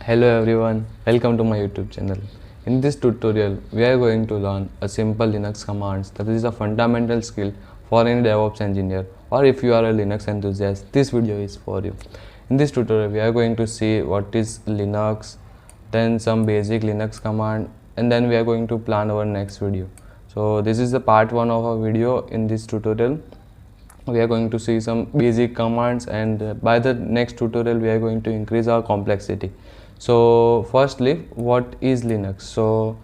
Hello everyone, welcome to my YouTube channel. In this tutorial, we are going to learn a simple Linux commands that is a fundamental skill for any DevOps engineer, or if you are a Linux enthusiast, this video is for you. In this tutorial, we are going to see what is Linux, then some basic Linux command, and then we are going to plan our next video. So this is the part 1 of our video. In this tutorial, we are going to see some basic commands, and by the next tutorial we are going to increase our complexity. So firstly, what is Linux? So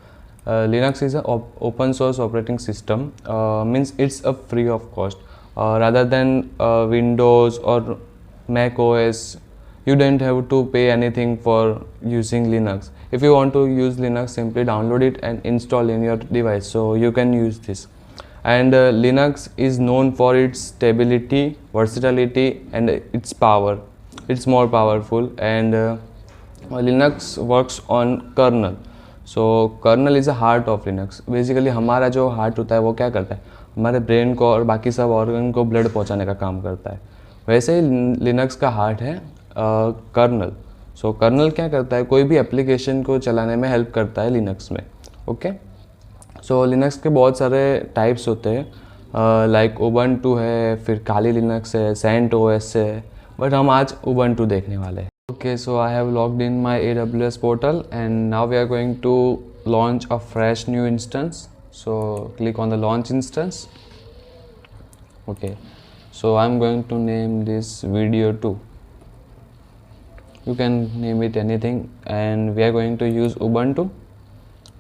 Linux is an open source operating system, means it's a free of cost, rather than Windows or Mac OS. You don't have to pay anything for using Linux. If you want to use Linux, simply download it and install in your device, so you can use this. And Linux is known for its stability, versatility, and its power. It's more powerful, and Linux works on kernel. So kernel is a heart of Linux. Basically हमारा जो heart होता है वो क्या करता है, हमारे brain को और बाकी सब ऑर्गन को ब्लड पहुंचाने का काम करता है. वैसे ही लिनक्स का हार्ट है कर्नल. सो कर्नल क्या करता है, कोई भी एप्लीकेशन को चलाने में हेल्प करता है लिनक्स में. ओके. सो लिनक्स के बहुत सारे टाइप्स होते हैं, लाइक उबंटू है, फिर काली लिनक्स है, सेंट ओएस है, बट हम आज उबंटू देखने वाले हैं. Okay, so I have logged in my AWS portal and now we are going to launch a fresh new instance. So click on the launch instance. Okay, so I am going to name this video 2. You can name it anything, and we are going to use Ubuntu,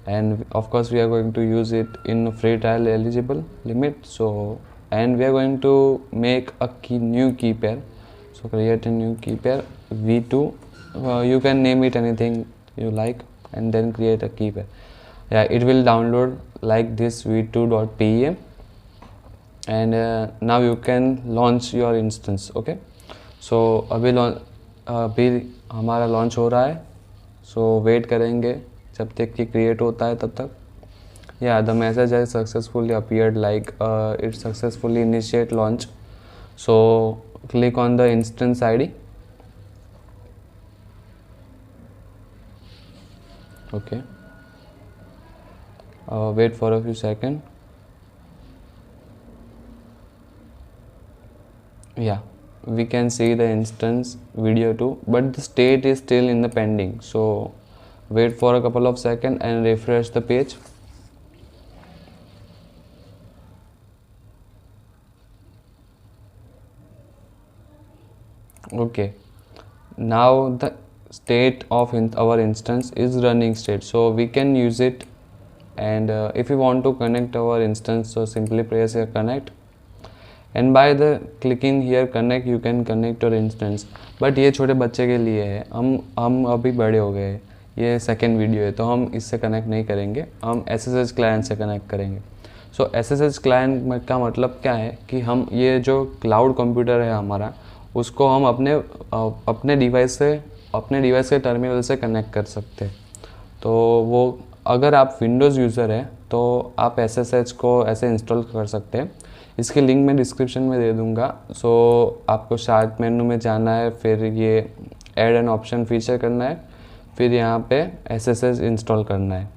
and of course we are going to use it in free trial eligible limit. So, and we are going to make a new key pair. So create a new key pair v2. You can name it anything you like, and then create a key pair. Yeah, it will download like this v2.pem, and now you can launch your instance. Okay, so अभी हमारा launch हो रहा है. सो wait करेंगे जब तक कि create होता है तब तक. या द मैसेज है successfully appeared, like it successfully initiate launch. So click on the instance ID. Okay, wait for a few second. Yeah we can see the instance video 2, but the state is still in the pending. So wait for a couple of seconds and refresh the page. Okay, now the state of our instance is running state, so we can use it. And if you want to connect our instance, so simply press here connect, and by the clicking here connect you can connect your instance. But ये छोटे बच्चे के लिए है, हम अभी बड़े हो गए, ये सेकेंड वीडियो है, तो हम इससे कनेक्ट नहीं करेंगे, हम SSH क्लाइंट से कनेक्ट करेंगे. सो SSH क्लाइंट का मतलब क्या है कि हम ये जो क्लाउड कंप्यूटर है हमारा, उसको हम अपने डिवाइस के टर्मिनल से कनेक्ट कर सकते हैं. तो वो अगर आप विंडोज़ यूज़र हैं तो आप SSH को ऐसे इंस्टॉल कर सकते हैं. इसकी लिंक मैं डिस्क्रिप्शन में दे दूँगा. सो आपको स्टार्ट मेनू में जाना है, फिर ये ऐड एन ऑप्शन फीचर करना है, फिर यहाँ पे SSH इंस्टॉल करना है,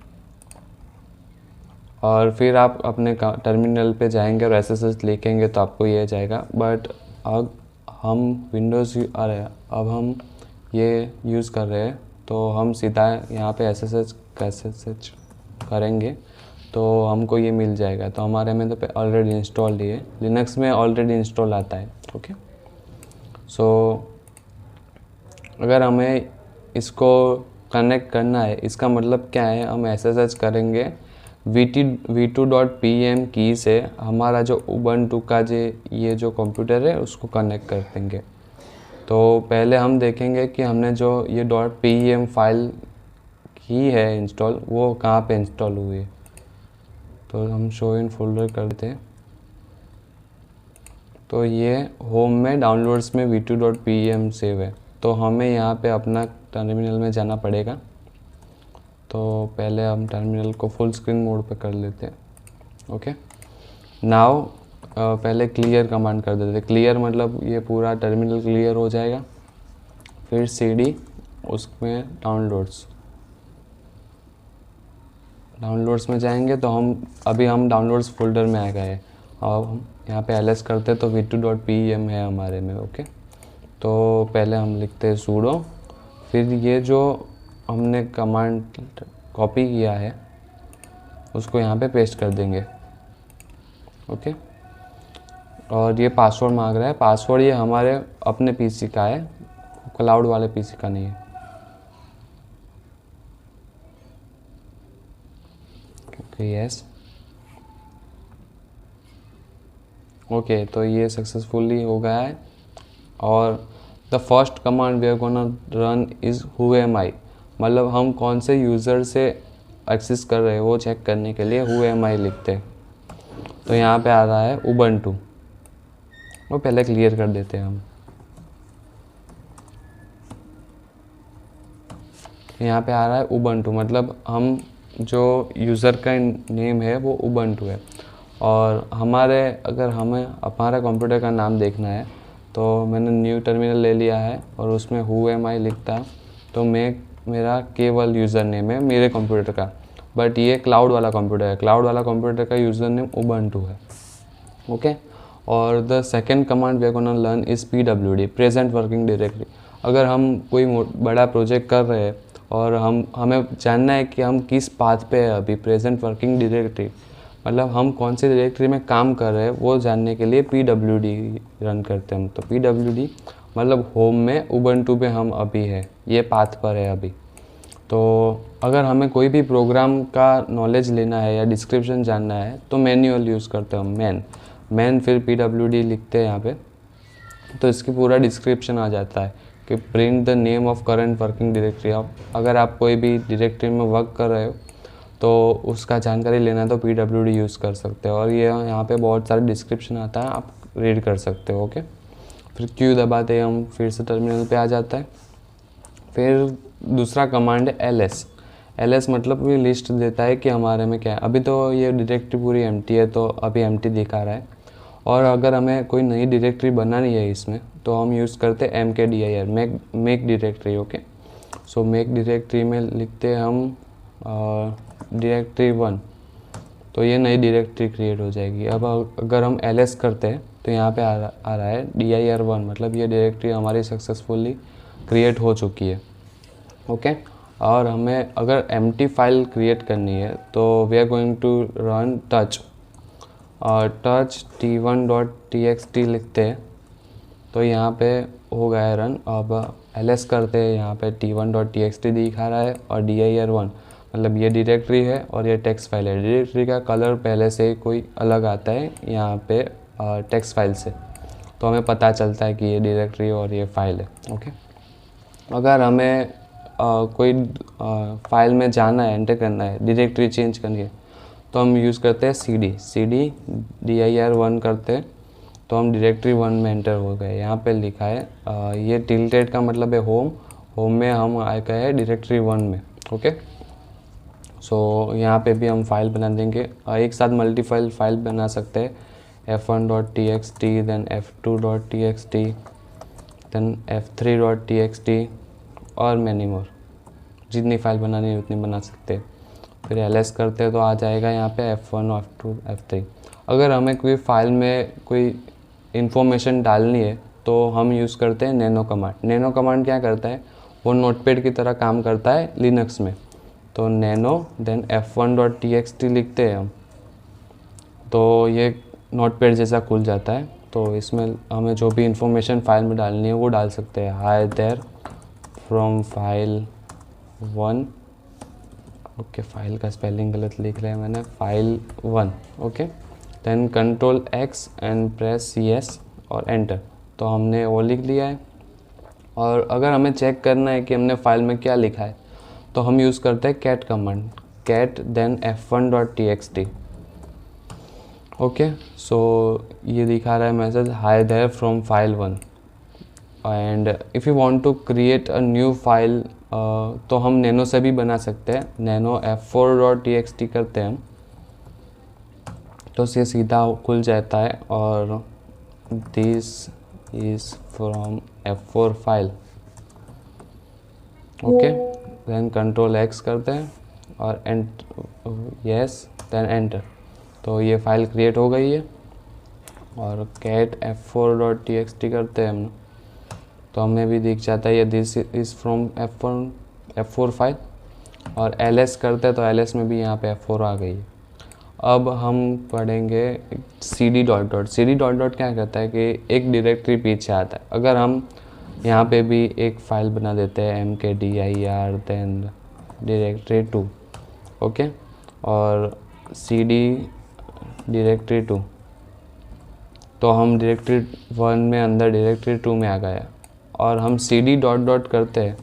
और फिर आप अपने टर्मिनल पे जाएंगे और SSH लिखेंगे तो आपको ये जाएगा. बट अब हम विंडोज़ अब हम ये यूज़ कर रहे हैं, तो हम सीधा यहाँ पे SSH करेंगे तो हमको ये मिल जाएगा. तो हमारे में तो ऑलरेडी इंस्टॉल है, लिनक्स में ऑलरेडी इंस्टॉल आता है. ओके, सो अगर हमें इसको कनेक्ट करना है, इसका मतलब क्या है, हम SSH करेंगे v2.pm की से हमारा जो उबंटू का ये जो कंप्यूटर है उसको कनेक्ट कर देंगे. तो पहले हम देखेंगे कि हमने जो ये .pem फाइल की है इंस्टॉल, वो कहाँ पे इंस्टॉल हुई है. तो हम शो इन फोल्डर करते हैं, तो ये होम में डाउनलोड्स में v2.pem सेव है. तो हमें यहाँ पे अपना टर्मिनल में जाना पड़ेगा. तो पहले हम टर्मिनल को फुल स्क्रीन मोड पे कर लेते हैं. ओके, नाउ पहले क्लियर कमांड कर देते हैं. क्लियर मतलब ये पूरा टर्मिनल क्लियर हो जाएगा. फिर cd उसमें डाउनलोड्स में जाएंगे तो हम डाउनलोड्स फोल्डर में आ गए। अब हम यहाँ पे ls करते तो v2.pem है हमारे में। ओके, तो पहले हम लिखते हैं sudo, फिर ये जो हमने कमांड कॉपी किया है उसको यहाँ पे पेस्ट कर देंगे। ओके, और ये पासवर्ड मांग रहा है। पासवर्ड ये हमारे अपने पीसी का है, क्लाउड वाले पीसी का नहीं है। Okay, yes. ओके, तो ये सक्सेसफुली हो गया है। और the first command we are gonna run is who am I, मतलब हम कौन से यूज़र से एक्सेस कर रहे हैं वो चेक करने के लिए हु एम आई लिखते हैं। तो यहाँ पे आ रहा है उबंटू, वो पहले क्लियर कर देते हैं हम। यहाँ पे आ रहा है उबंटू, मतलब हम जो यूज़र का नेम है वो उबंटू है। और अगर हमें हमारा कंप्यूटर का नाम देखना है तो मैंने न्यू टर्मिनल ले लिया है और उसमें हु एम आई लिखता, तो मेरा केवल यूज़र नेम है मेरे कंप्यूटर का, बट ये क्लाउड वाला कंप्यूटर है। क्लाउड वाला कंप्यूटर का यूज़र नेम उबंटू है। ओके, और the second command we are gonna learn is PWD, present working directory. अगर हम कोई बड़ा प्रोजेक्ट कर रहे हैं और हमें जानना है कि हम किस पाथ पे है अभी, प्रेजेंट वर्किंग डायरेक्टरी मतलब हम कौन सी डायरेक्टरी में काम कर रहे हैं वो जानने के लिए PWD रन करते हैं हम। तो PWD मतलब होम में उबंटू पे हम अभी है, ये पाथ पर है अभी। तो अगर हमें कोई भी प्रोग्राम का नॉलेज लेना है या डिस्क्रिप्शन जानना है तो मैन्युअल यूज़ करते हैं हम, मैन फिर PWD लिखते हैं यहाँ पे, तो इसकी पूरा डिस्क्रिप्शन आ जाता है कि print the name of current working directory. अगर आप कोई भी डायरेक्टरी में वर्क कर रहे हो तो उसका जानकारी लेना है तो PWD यूज़ कर सकते हो। और ये यहाँ पे बहुत सारे डिस्क्रिप्शन आता है, आप रीड कर सकते हो। ओके, फिर Q दबाते हम फिर से टर्मिनल पे आ जाता है। फिर दूसरा कमांड है LS मतलब ये लिस्ट देता है कि हमारे में क्या है। अभी तो ये डायरेक्टरी पूरी एम्प्टी है तो अभी एम्प्टी दिखा रहा है। और अगर हमें कोई नई डायरेक्टरी बनानी है इसमें तो हम यूज़ करते हैं MKDIR, make directory. Okay, so make directory में लिखते हैं हम डायरेक्टरी 1, तो ये नई डायरेक्टरी क्रिएट हो जाएगी। अब अगर हम LS करते हैं तो यहाँ पे आ रहा है dir1, मतलब ये डायरेक्टरी हमारी सक्सेसफुली क्रिएट हो चुकी है। ओके, और हमें अगर एम्प्टी फाइल क्रिएट करनी है तो we are going to run touch t1.txt लिखते हैं तो यहाँ पे हो गया है रन। अब LS करते हैं, यहाँ पे t1.txt दिखा रहा है और dir1 मतलब ये डायरेक्टरी है और ये टेक्स्ट फाइल है। डायरेक्टरी का कलर पहले से कोई अलग आता है यहाँ पे टेक्स्ट फाइल से, तो हमें पता चलता है कि ये डायरेक्टरी और ये फाइल है। ओके, अगर हमें कोई फाइल में जाना है, एंटर करना है, डायरेक्टरी चेंज करनी है तो हम यूज़ करते हैं cd dir1 करते हैं तो हम डायरेक्टरी 1 में एंटर हो गए। यहाँ पे लिखा है ये टिल्टेड का मतलब है होम में हम आए गए हैं डायरेक्टरी 1 में। ओके, सो यहाँ पे भी हम फाइल बना देंगे, एक साथ मल्टीपल फाइल बना सकते हैं, f1.txt then f2.txt then f3.txt और मैनी मोर, जितनी फाइल बनानी है उतनी बना सकते हैं। फिर LS करते हैं तो आ जाएगा यहाँ पे f1 f2 f3। अगर हमें कोई फाइल में कोई इन्फॉर्मेशन डालनी है तो हम यूज़ करते हैं नैनो कमांड। नैनो कमांड क्या करता है, वो नोटपैड की तरह काम करता है लिनक्स में। तो नैनो देन f1.txt लिखते हैं हम तो ये नोटपैड जैसा खुल जाता है। तो इसमें हमें जो भी इंफॉर्मेशन फाइल में डालनी है वो डाल सकते हैं। Hi there from file 1, okay file का स्पेलिंग गलत लिख रहे हैं मैंने, file 1। Okay, then control X and press CS और एंटर, तो हमने वो लिख लिया है। और अगर हमें चेक करना है कि हमने फाइल में क्या लिखा है तो हम यूज़ करते हैं cat command, cat then f1.txt। Okay, so ये दिखा रहा है message hi there from file 1 and if you want to create a new file तो हम नैनो से भी बना सकते हैं। नैनो f4.txt करते हैं हम तो ये सीधा खुल जाता है और this is from f4 file. Okay, then control X करते हैं और यस देन एंटर। तो ये फाइल क्रिएट हो गई है। और कैट f4.txt करते हैं हम, तो हमें भी दिख जाता है ये this is from F4 file. और ls करते हैं तो ls में भी यहाँ पे F4 आ गई है। अब हम पढ़ेंगे cd dot dot. cd dot dot क्या कहता है कि एक डायरेक्टरी पीछे आता है। अगर हम यहाँ पे भी एक फ़ाइल बना देते हैं mkdir देन डायरेक्टरी 2, ओके, और cd डायरेक्टरी 2, तो हम डायरेक्टरी 1 में अंदर डायरेक्टरी 2 में आ गया। और हम cd डॉट डॉट करते हैं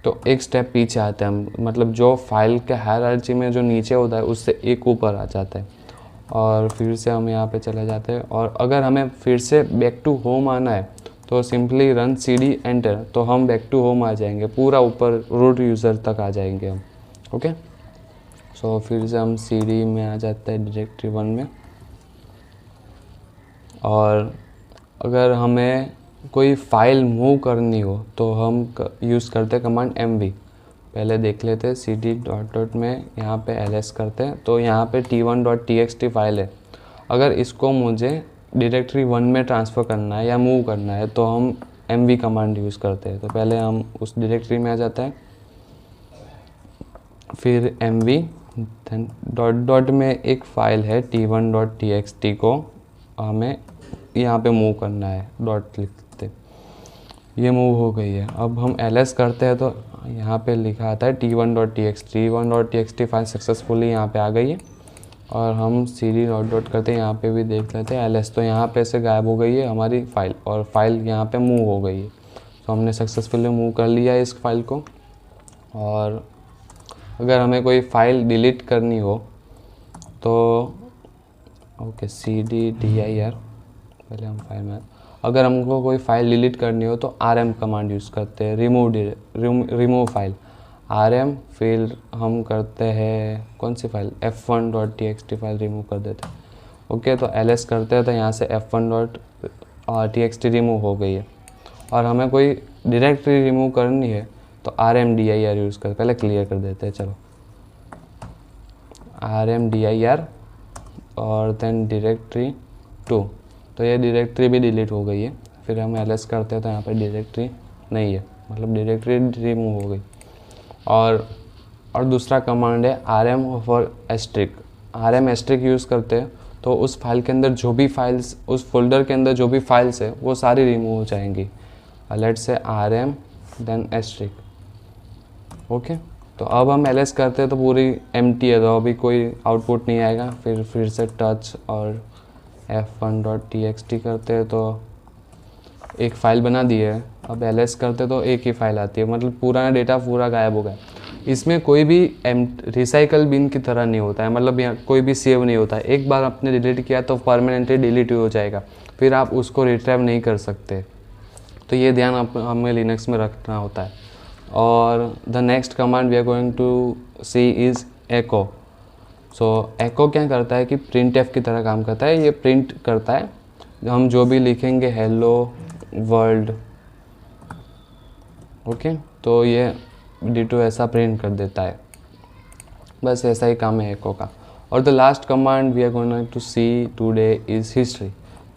तो एक स्टेप पीछे आते हैं हम, मतलब जो फाइल के हायरार्ची में जो नीचे होता है उससे एक ऊपर आ जाता है। और फिर से हम यहाँ पे चले जाते हैं। और अगर हमें फिर से बैक टू होम आना है तो सिंपली रन cd एंटर, तो हम बैक टू होम आ जाएंगे, पूरा ऊपर रूट यूज़र तक आ जाएंगे हम। ओके, सो फिर से हम cd में आ जाते हैं डायरेक्टरी 1 में। और अगर हमें कोई फ़ाइल मूव करनी हो तो हम यूज़ करते हैं कमांड mv। पहले देख लेते हैं cd डॉट डॉट में, यहाँ पे ls करते हैं तो यहाँ पे t1.txt फाइल है। अगर इसको मुझे डायरेक्टरी 1 में ट्रांसफ़र करना है या मूव करना है तो हम mv कमांड यूज़ करते हैं। तो पहले हम उस डायरेक्टरी में आ जाते हैं, फिर mv देन डॉट डॉट में एक फ़ाइल है t1.txt को हमें यहाँ पे मूव करना है, डॉट लिखते, ये मूव हो गई है। अब हम ls करते हैं तो यहाँ पे लिखा आता है t1.txt फाइल सक्सेसफुली यहाँ पे आ गई है। और हम cd डॉट डॉट करते हैं, यहाँ पे भी देख लेते हैं ls, तो यहाँ पे से गायब हो गई है हमारी फ़ाइल और फाइल यहाँ पे मूव हो गई है। तो हमने सक्सेसफुली मूव कर लिया है इस फाइल को। और अगर हमें कोई फ़ाइल डिलीट करनी हो तो ओके cd dir, पहले हम फाइल में, अगर हमको कोई फ़ाइल डिलीट करनी हो तो rm कमांड यूज़ करते हैं, रिमूव फाइल rm, फिर हम करते हैं कौन सी फाइल f1.txt फाइल रिमूव कर देते हैं। ओके, तो ls करते हैं तो यहाँ से f1.txt रिमूव हो गई है। और हमें कोई डायरेक्टरी रिमूव करनी है तो rmdir यूज़ कर, पहले क्लियर कर देते हैं, चलो rmdir और देन डायरेक्टरी 2, तो ये डायरेक्टरी भी डिलीट हो गई है। फिर हम ls करते हैं तो यहाँ पर डायरेक्टरी नहीं है, मतलब डायरेक्टरी रिमूव हो गई। और दूसरा कमांड है rm for asterisk. rm asterisk use करते हैं तो उस फाइल के अंदर जो भी फाइल्स, उस फोल्डर के अंदर जो भी फाइल्स है वो सारी रिमूव हो जाएंगी। Let's say rm then asterisk, okay. तो अब हम ls करते हैं तो पूरी एम्प्टी है, तो अभी कोई आउटपुट नहीं आएगा। फिर से टच और f1.txt करते हैं तो एक फ़ाइल बना दी है। अब ls करते तो एक ही फाइल आती है, मतलब पुराना डेटा पूरा गायब हो गया। इसमें कोई भी रिसाइकल बिन की तरह नहीं होता है, मतलब यहाँ कोई भी सेव नहीं होता है। एक बार आपने डिलीट किया तो परमानेंटली डिलीट हो जाएगा, फिर आप उसको रिट्राइव नहीं कर सकते। तो ये ध्यान हमें लिनक्स में रखना होता है। और the next command we are going to see is echo. So echo क्या करता है कि printf की तरह काम करता है। ये प्रिंट करता है, हम जो भी लिखेंगे हेलो वर्ल्ड, ओके, तो ये डिटो ऐसा प्रिंट कर देता है। बस ऐसा ही काम है एको का। और the last command we are going to see today is history.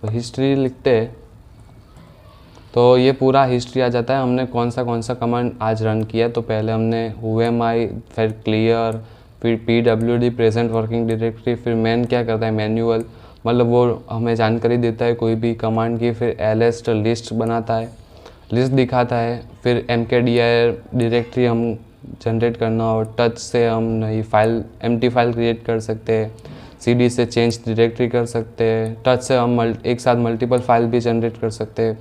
तो हिस्ट्री लिखते हैं तो ये पूरा हिस्ट्री आ जाता है, हमने कौन सा कमांड आज रन किया। तो पहले हमने whoami, फिर क्लियर, फिर pwd प्रेजेंट वर्किंग डायरेक्टरी, फिर मैन क्या करता है मैनुअल, मतलब वो हमें जानकारी देता है कोई भी कमांड की। फिर ls लिस्ट बनाता है, लिस्ट दिखाता है। फिर mkdir डायरेक्टरी हम जनरेट करना और टच से हम नई फाइल एम्प्टी फाइल क्रिएट कर सकते हैं। cd से चेंज डायरेक्टरी कर सकते हैं। टच से हम एक साथ मल्टीपल फाइल भी जनरेट कर सकते हैं।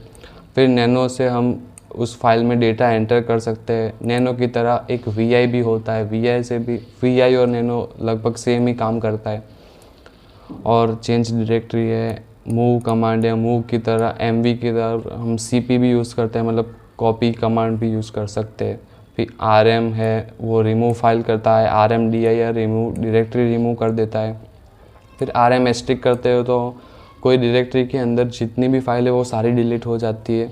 फिर नैनो से हम उस फाइल में डेटा एंटर कर सकते हैं। नैनो की तरह एक vi भी होता है, vi से भी, vi और नैनो लगभग सेम ही काम करता है। और चेंज डायरेक्टरी है, मूव कमांड है, मूव की तरह mv की तरह हम cp भी यूज़ करते हैं, मतलब कॉपी कमांड भी यूज़ कर सकते हैं। फिर rm है, वो रिमूव फाइल करता है, rmdir रिमूव डायरेक्टरी रिमूव कर देता है। फिर rm एस्ट्रिक करते हो तो कोई डायरेक्टरी के अंदर जितनी भी फाइल है वो सारी डिलीट हो जाती है।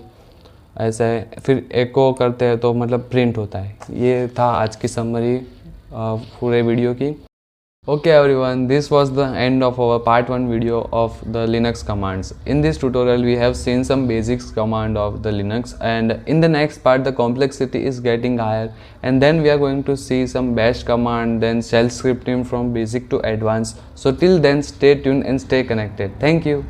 ऐसे फिर एको करते हैं तो मतलब प्रिंट होता है। ये था आज की समरी पूरे वीडियो की। Okay everyone, this was the end of our part 1 video of the Linux commands. In this tutorial we have seen some basics command of the Linux, and in the next part the complexity is getting higher, and then we are going to see some bash command, then shell scripting from basic to advanced. So till then, stay tuned and stay connected. Thank you.